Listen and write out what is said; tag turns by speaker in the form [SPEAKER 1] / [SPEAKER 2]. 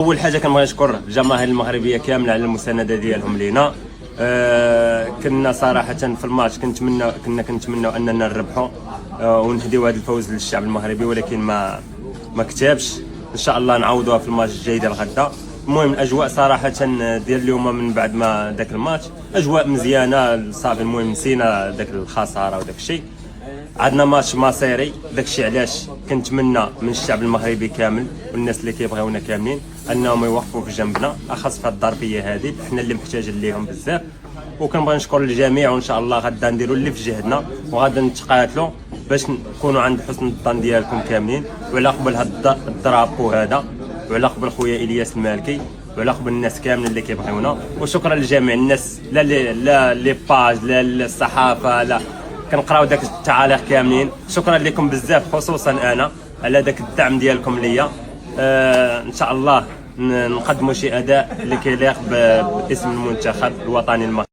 [SPEAKER 1] اول حاجه كنبغي نشكر الجماهير المغربيه كامله على المسانده ديالهم لينا. كنا صراحه في الماتش كنا كنتمناو اننا نربحوا ونهديو هذا الفوز للشعب المغربي، ولكن ما كتبش. ان شاء الله نعوضوها في الماتش الجاي ديال غدا. المهم الاجواء صراحه ديال اليوم من بعد ما داك الماتش اجواء مزيانه صافي. المهم نسينا داك الخساره وداك الشيء. عندنا ماتش مصيري، داكشي علاش كنتمنى من الشعب المغربي كامل والناس اللي كيبغيونا كاملين انهم يوقفوا في جنبنا، اخص في الظرفيه هذه حنا اللي محتاجين ليهم بزاف. وكنبغي نشكر الجميع، وان شاء الله غدا نديروا اللي في جهدنا وغدا نتقاتلوا باش نكونوا عند حسن الظن ديالكم كاملين. وعلى قبل هذا الدرابو هذا، وعلى قبل خويا الياس المالكي، وعلى قبل الناس كامل اللي كيبغيونا. وشكرا لجميع الناس، لا لي باج، لا الصحافه، لا كنقراو داك التعاليق كاملين. شكرا لكم بزاف، خصوصا انا على داك الدعم ديالكم ليا. ان شاء الله نقدموا شي اداء اللي كيليق باسم المنتخب الوطني المغربي.